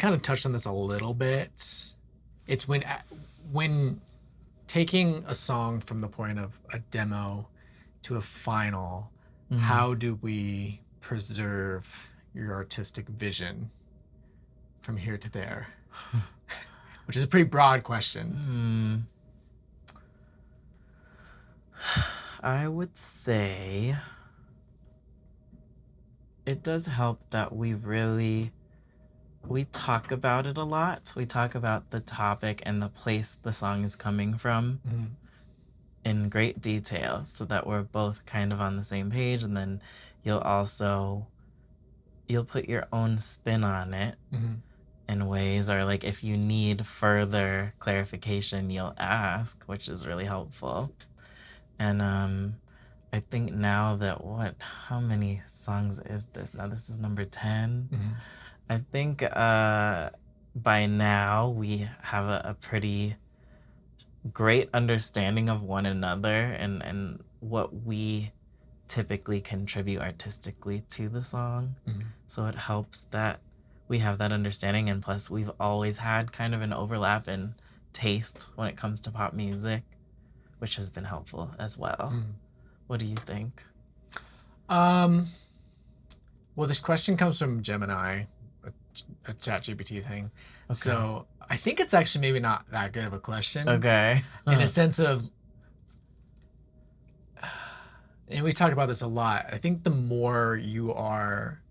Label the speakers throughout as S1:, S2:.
S1: kind of touched on this a little bit. It's when taking a song from the point of a demo to a final, how do we preserve your artistic vision from here to there? Which is a pretty broad question.
S2: I would say it does help that we talk about it a lot. We talk about the topic and the place the song is coming from in great detail so that we're both kind of on the same page. And then you'll put your own spin on it in ways, or like if you need further clarification, you'll ask, which is really helpful. And I think now that how many songs is this? Now this is number 10. I think by now we have a pretty great understanding of one another and what we typically contribute artistically to the song. So it helps that we have that understanding, and plus we've always had kind of an overlap in taste when it comes to pop music, which has been helpful as well. What do you think?
S1: Well, this question comes from Gemini, a ChatGPT thing. Okay. So I think it's actually maybe not that good of a question.
S2: Okay.
S1: In a sense of, and we talk about this a lot, I think the more you are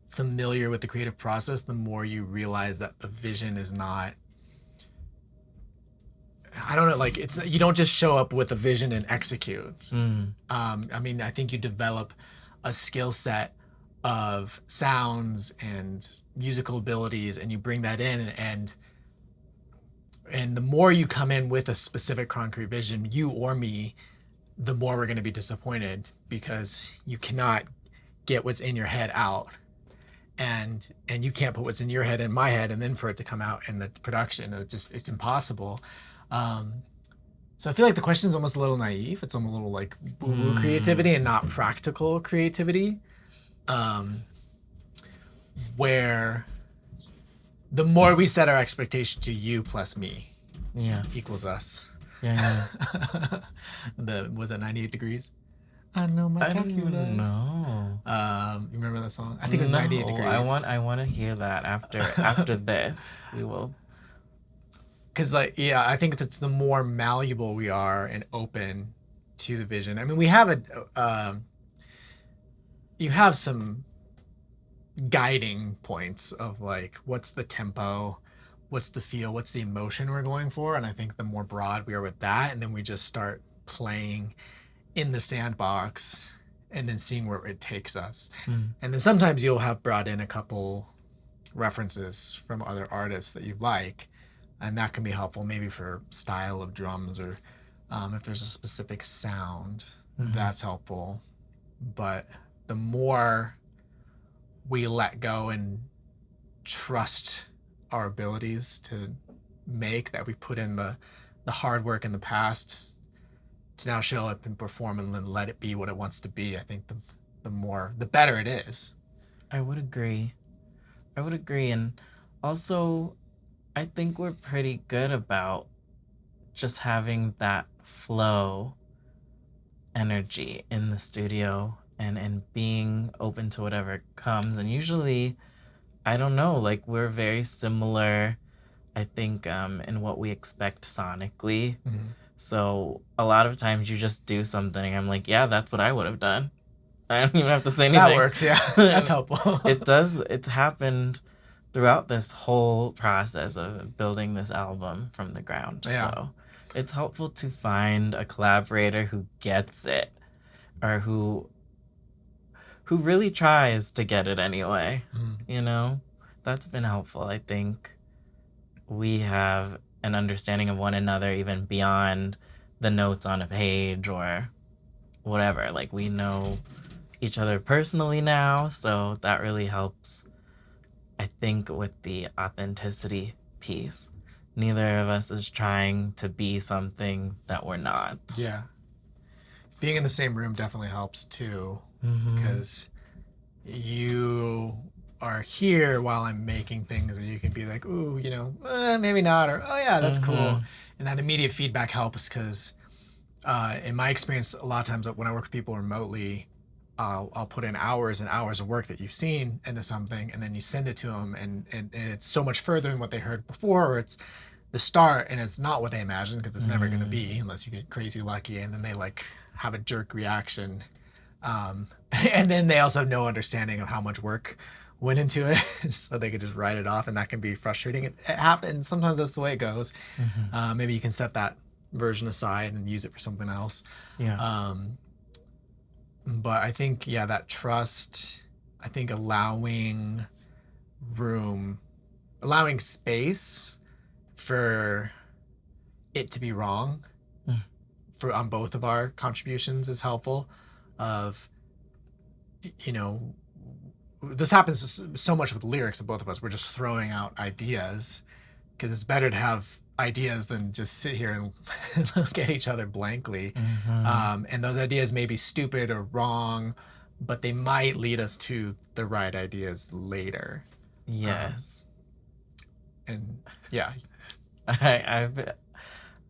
S1: familiar with the creative process, the more you realize that the vision is not, I don't know, like you don't just show up with a vision and execute. I mean, I think you develop a skill set of sounds and musical abilities, and you bring that in, and the more you come in with a specific concrete vision, you or me, the more we're going to be disappointed, because you cannot get what's in your head out, and you can't put what's in your head in my head, and then for it to come out in the production, it's impossible. So I feel like the question is almost a little naive. It's almost a little like woo-woo creativity and not practical creativity. Where the more we set our expectation to you plus me equals us. Was that 98 degrees? I know my calculus.
S2: No.
S1: You remember that song? I think it was 98 degrees.
S2: I want to hear that after this. We will.
S1: Because I think that's the more malleable we are and open to the vision. I mean, we have you have some guiding points of like, what's the tempo, what's the feel, what's the emotion we're going for, and I think the more broad we are with that, and then we just start playing in the sandbox and then seeing where it takes us. And then sometimes you'll have brought in a couple references from other artists that you like, and that can be helpful maybe for style of drums, or if there's a specific sound, that's helpful. But the more we let go and trust our abilities to make, that we put in the hard work in the past to now show up and perform and then let it be what it wants to be, I think the better it is.
S2: I would agree. And also, I think we're pretty good about just having that flow energy in the studio and being open to whatever comes. And usually, I don't know, like we're very similar, I think, in what we expect sonically. So a lot of times you just do something and I'm like, yeah, that's what I would have done. I don't even have to say anything.
S1: That works, yeah. That's helpful.
S2: It's happened throughout this whole process of building this album from the ground. Yeah. So it's helpful to find a collaborator who gets it, or who really tries to get it anyway. You know, that's been helpful. I think we have an understanding of one another even beyond the notes on a page or whatever. Like, we know each other personally now, so that really helps, I think, with the authenticity piece. Neither of us is trying to be something that we're not.
S1: Yeah. Being in the same room definitely helps too, because you are here while I'm making things, and you can be like, ooh, maybe not, or oh yeah, that's cool. And that immediate feedback helps because in my experience, a lot of times when I work with people remotely, I'll put in hours and hours of work that you've seen into something, and then you send it to them, and it's so much further than what they heard before, or it's the start and it's not what they imagined, because it's never going to be unless you get crazy lucky, and then they like have a jerk reaction. And then they also have no understanding of how much work went into it, so they could just write it off, and that can be frustrating. It happens. Sometimes that's the way it goes. Maybe you can set that version aside and use it for something else.
S2: Yeah.
S1: But I think, yeah, that trust, I think allowing space for it to be wrong on both of our contributions is helpful. This happens so much with lyrics of both of us. We're just throwing out ideas because it's better to have ideas than just sit here and look at each other blankly. And those ideas may be stupid or wrong, but they might lead us to the right ideas later.
S2: Yes.
S1: And yeah,
S2: I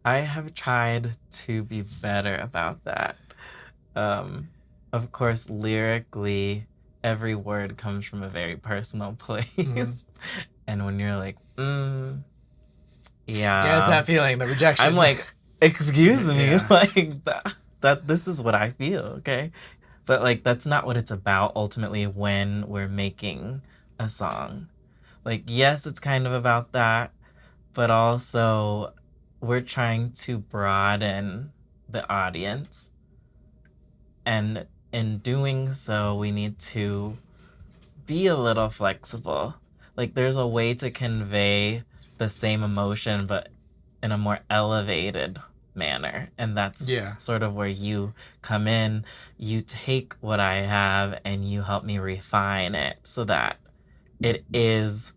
S2: have tried to be better about that. Of course, lyrically, every word comes from a very personal place. And when you're like, yeah.
S1: Yeah, it's that feeling, the rejection.
S2: I'm like, excuse me, like that this is what I feel, okay? But like that's not what it's about ultimately when we're making a song. Like, yes, it's kind of about that, but also we're trying to broaden the audience. And in doing so, we need to be a little flexible. Like, there's a way to convey the same emotion, but in a more elevated manner. And that's sort of where you come in. You take what I have and you help me refine it so that it is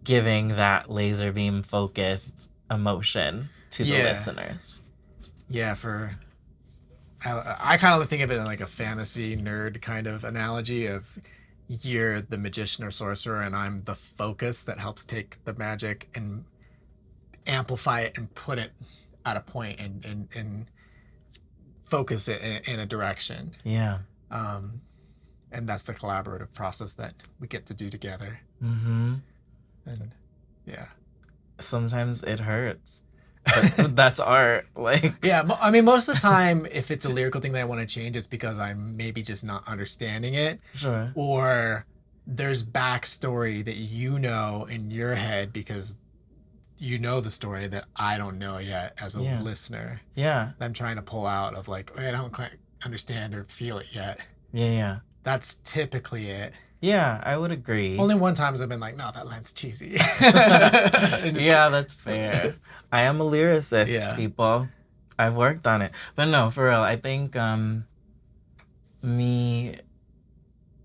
S2: giving that laser beam focused emotion to the listeners.
S1: Yeah, I kind of think of it in like a fantasy nerd kind of analogy of you're the magician or sorcerer and I'm the focus that helps take the magic and amplify it and put it at a point and focus it in a direction.
S2: Yeah.
S1: And that's the collaborative process that we get to do together.
S2: And
S1: yeah.
S2: Sometimes it hurts. But that's art. Like,
S1: yeah, I mean, most of the time, if it's a lyrical thing that I want to change, it's because I'm maybe just not understanding it.
S2: Sure.
S1: Or there's backstory that you know in your head because you know the story that I don't know yet as a listener.
S2: Yeah.
S1: I'm trying to pull out of like, I don't quite understand or feel it yet.
S2: Yeah.
S1: That's typically it.
S2: Yeah, I would agree.
S1: Only one time I've been like, no, that line's cheesy.
S2: Yeah, that's fair. I am a lyricist, people. I've worked on it. But no, for real, I think me,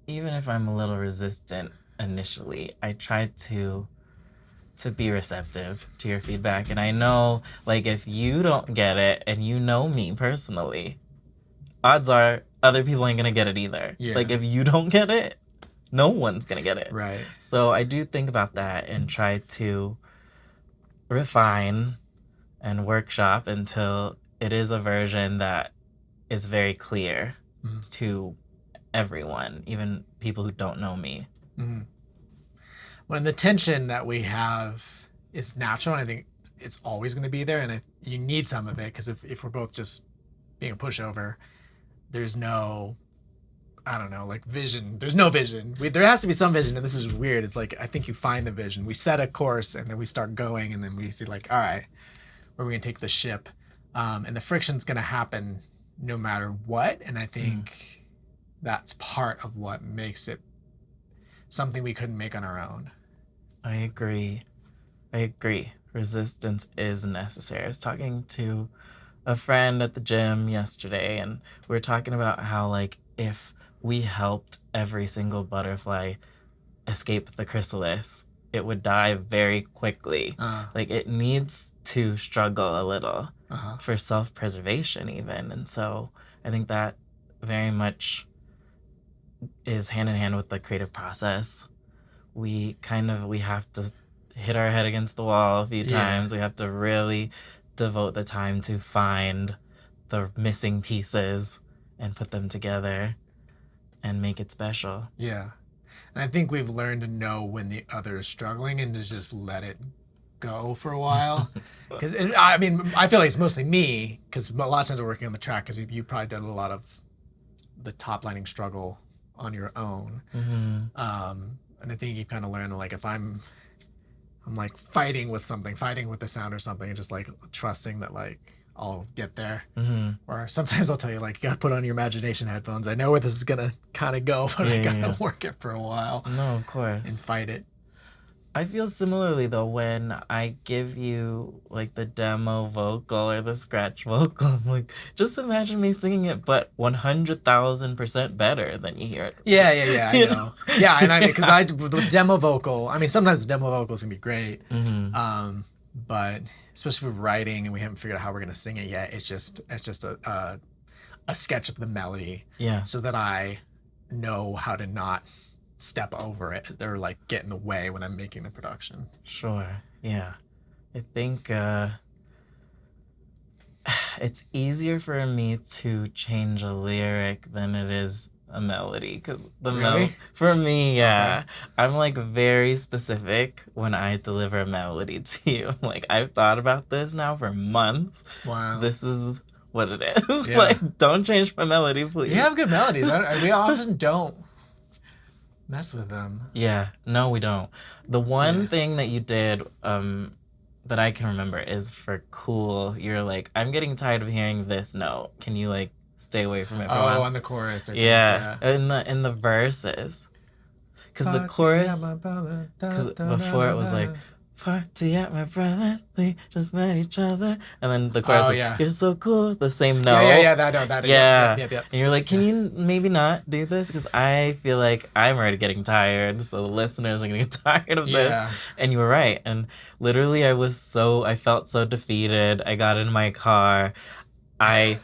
S2: even if I'm a little resistant initially, I try to be receptive to your feedback. And I know, like, if you don't get it and you know me personally, odds are other people ain't gonna get it either. Like, if you don't get it, no one's gonna get it.
S1: Right.
S2: So I do think about that and try to refine and workshop until it is a version that is very clear to everyone, even people who don't know me.
S1: When the tension that we have is natural, and I think it's always going to be there, and you need some of it, because if we're both just being a pushover, there's no, I don't know, like vision. There's no vision. There has to be some vision, and this is weird. It's like, I think you find the vision. We set a course, and then we start going, and then we see like, all right, where are we going to take the ship? And the friction's going to happen no matter what, and I think that's part of what makes it something we couldn't make on our own.
S2: I agree. Resistance is necessary. I was talking to a friend at the gym yesterday, and we were talking about how, like, if we helped every single butterfly escape the chrysalis, it would die very quickly. Like, it needs to struggle a little for self-preservation even. And so I think that very much is hand in hand with the creative process. we have to hit our head against the wall a few times. We have to really devote the time to find the missing pieces and put them together and make it special.
S1: Yeah. And I think we've learned to know when the other is struggling and to just let it go for a while. Because I mean, I feel like it's mostly me, because a lot of times we're working on the track, because you probably done a lot of the top lining struggle on your own. And I think you kind of learn, like, if I'm like fighting with the sound or something, and just like trusting that like I'll get there. Or sometimes I'll tell you, like, you gotta put on your imagination headphones. I know where this is gonna kind of go, but I gotta work it for a while.
S2: No, of course.
S1: And fight it.
S2: I feel similarly though when I give you like the demo vocal or the scratch vocal. I'm like, just imagine me singing it, but 100,000% better than you hear it.
S1: Yeah, I know. Yeah, and I mean, because the demo vocal, I mean, sometimes the demo vocals can be great, but especially for writing and we haven't figured out how we're gonna sing it yet. It's just a sketch of the melody.
S2: Yeah.
S1: So that I know how to not step over it or like get in the way when I'm making the production.
S2: Sure. Yeah. I think it's easier for me to change a lyric than it is a melody, because the for me, yeah, I'm like very specific when I deliver a melody to you. Like, I've thought about this now for months.
S1: Wow.
S2: This is what it is. Like, don't change my melody, please.
S1: You have good melodies. We often don't mess with them.
S2: Yeah, no, we don't. The one thing that you did that I can remember is for Cool, you're like, I'm getting tired of hearing this note. Can you like stay away from it for a while?
S1: Oh, on the chorus.
S2: Yeah. In the verses. Because the chorus, because before it was like, party at my brother, we just met each other. And then the chorus is, you're so cool, the same note.
S1: Yeah, that note.
S2: Yeah. And you're like, can you maybe not do this? Because I feel like I'm already getting tired, so the listeners are going to get tired of this. And you were right. And literally, I felt so defeated. I got in my car. I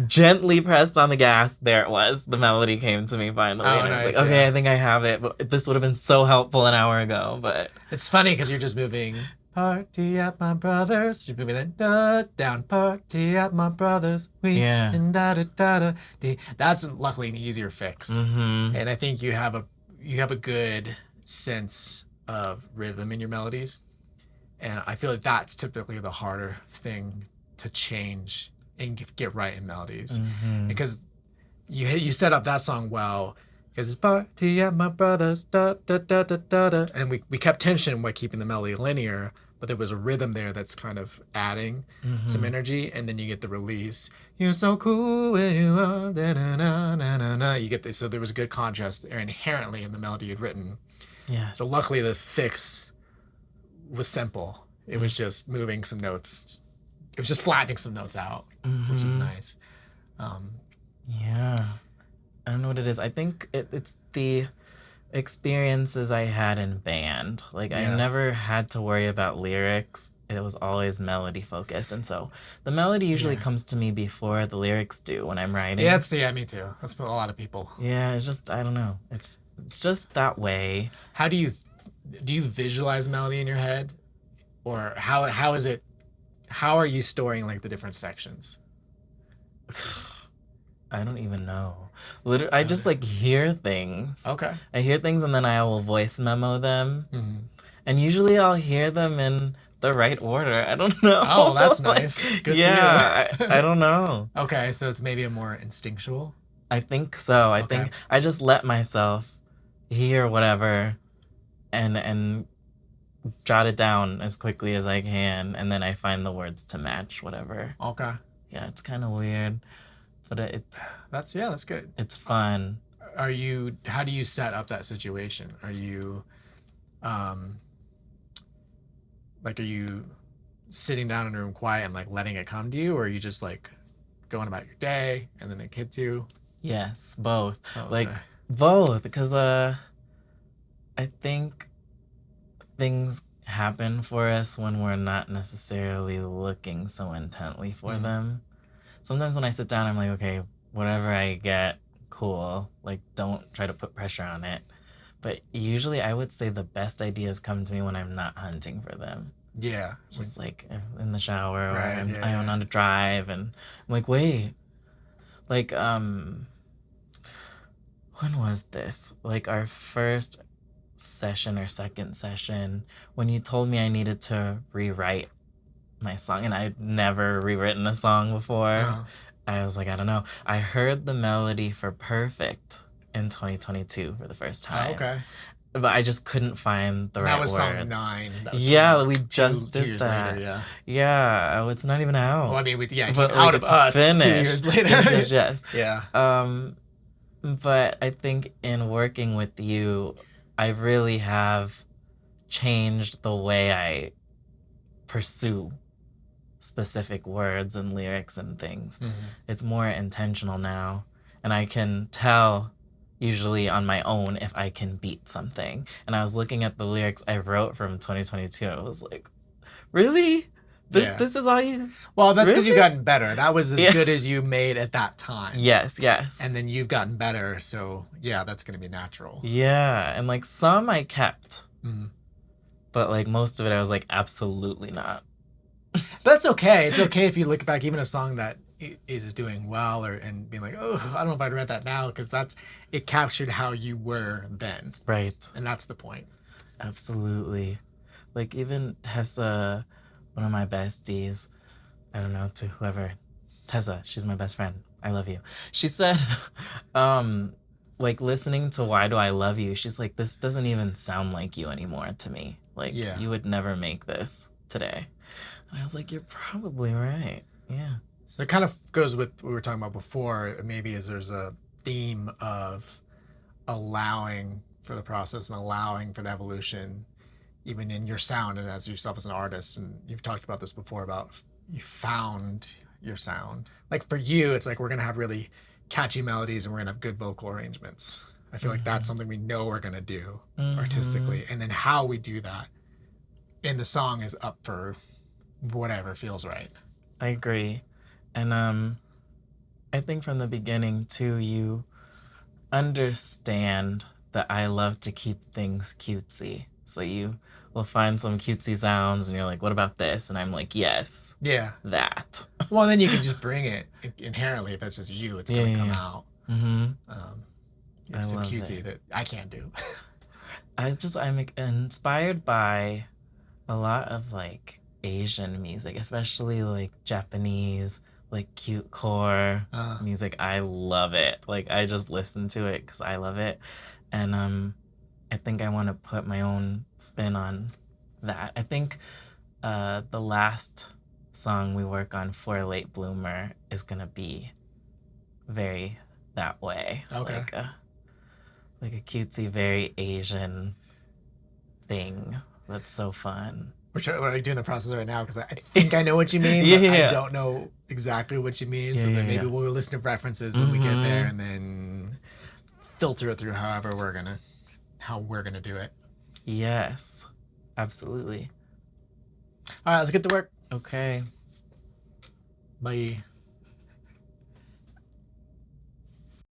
S2: gently pressed on the gas. There it was. The melody came to me finally. And I was like, okay, I think I have it. But this would have been so helpful an hour ago. But
S1: it's funny because you're just moving party at my brother's. You're moving that da down. Party at my brother's. And da da da da. That's luckily an easier fix. And I think you have a good sense of rhythm in your melodies. And I feel like that's typically the harder thing to change and get right in melodies, because you set up that song well, because it's party at my brother's, da da da da da da, and we kept tension by keeping the melody linear, but there was a rhythm there that's kind of adding some energy, and then you get the release. You're so cool when you are, da, na, na, na, na, na. You get this, so there was a good contrast there inherently in the melody you'd written. Yeah. So luckily the fix was simple. It was just moving some notes. It was just flattening some notes out, which is nice.
S2: Yeah. I don't know what it is. I think it's the experiences I had in band. Like, I never had to worry about lyrics. It was always melody focused. And so the melody usually comes to me before the lyrics do when I'm writing.
S1: Yeah, me too. That's for a lot of people.
S2: Yeah, it's just, I don't know. It's just that way.
S1: How do you visualize melody in your head? Or how is it? How are you storing like the different sections?
S2: I don't even know. Literally, I just like hear things.
S1: Okay.
S2: I hear things and then I will voice memo them. And usually I'll hear them in the right order. I don't know.
S1: Oh, that's nice. Good
S2: yeah, I don't know.
S1: Okay, so it's maybe a more instinctual?
S2: I think so. I think I just let myself hear whatever and jot it down as quickly as I can, and then I find the words to match whatever.
S1: Okay.
S2: Yeah, it's kind of weird, but
S1: that's good.
S2: It's fun.
S1: How do you set up that situation? Are you are you sitting down in a room quiet and like letting it come to you, or are you just like going about your day and then it hits you?
S2: Yes, both. Like both, because I think things happen for us when we're not necessarily looking so intently for them. Sometimes when I sit down, I'm like, okay, whatever I get, cool. Like, don't try to put pressure on it. But usually I would say the best ideas come to me when I'm not hunting for them.
S1: Yeah.
S2: Just like in the shower, or
S1: Right.
S2: I'm
S1: Yeah.
S2: on a drive and I'm like, wait, like when was this? Like our first session or second session, when you told me I needed to rewrite my song, and I'd never rewritten a song before. I was like, I don't know. I heard the melody for Perfect in 2022 for the first time.
S1: Okay.
S2: But I just couldn't find the
S1: And that
S2: right
S1: was
S2: words.
S1: song 9. That came
S2: Yeah,
S1: out
S2: we
S1: two
S2: just did
S1: years
S2: that.
S1: later. Yeah.
S2: Yeah, oh, it's not even out.
S1: Well, I mean, it came
S2: But
S1: out
S2: like
S1: of
S2: it's
S1: us 2
S2: finished.
S1: years later.
S2: Yes.
S1: Yeah.
S2: But I think in working with you, I really have changed the way I pursue specific words and lyrics and things. It's more intentional now, and I can tell usually on my own if I can beat something. And I was looking at the lyrics I wrote from 2022. I was like, really? This is all you?
S1: Well, that's because
S2: Really?
S1: you've gotten better. That was as good as you made at that time.
S2: Yes.
S1: And then you've gotten better, so yeah, that's gonna be natural.
S2: Yeah, and like some I kept, but like most of it I was like, absolutely not.
S1: But that's okay. It's okay if you look back, even a song that is doing well, and being like, oh, I don't know if I'd read that now, because it captured how you were then.
S2: Right.
S1: And that's the point.
S2: Absolutely. Like even Tessa, one of my besties, I don't know, to whoever, Tessa, she's my best friend. I love you. She said, like listening to Why Do I Love You, she's like, this doesn't even sound like you anymore to me. Like you would never make this today. And I was like, you're probably right. Yeah.
S1: So it kind of goes with what we were talking about before, maybe, is there's a theme of allowing for the process and allowing for the evolution, even in your sound and as yourself as an artist. And you've talked about this before, about you found your sound. Like for you, it's like we're going to have really catchy melodies and we're going to have good vocal arrangements. I feel like that's something we know we're going to do artistically. And then how we do that in the song is up for whatever feels right.
S2: I agree. And I think from the beginning too, you understand that I love to keep things cutesy. So you will find some cutesy sounds and you're like, what about this? And I'm like, yes.
S1: Yeah.
S2: That.
S1: Well, then you can just bring it inherently. If that's just you, it's going to come out. It's a cutesy that I can't do.
S2: I'm inspired by a lot of like Asian music, especially like Japanese, like cute core music. I love it. Like I just listen to it because I love it. And I think I want to put my own spin on that. I think the last song we work on for Late Bloomer is gonna be very that way.
S1: Okay.
S2: Like a cutesy, very Asian thing. That's so fun.
S1: We're doing the process right now because I think I know what you mean, but I don't know exactly what you mean. So then maybe we'll listen to references when we get there, and then filter it through how we're gonna do it.
S2: Yes, absolutely.
S1: All right, let's get to work.
S2: Okay.
S1: Bye.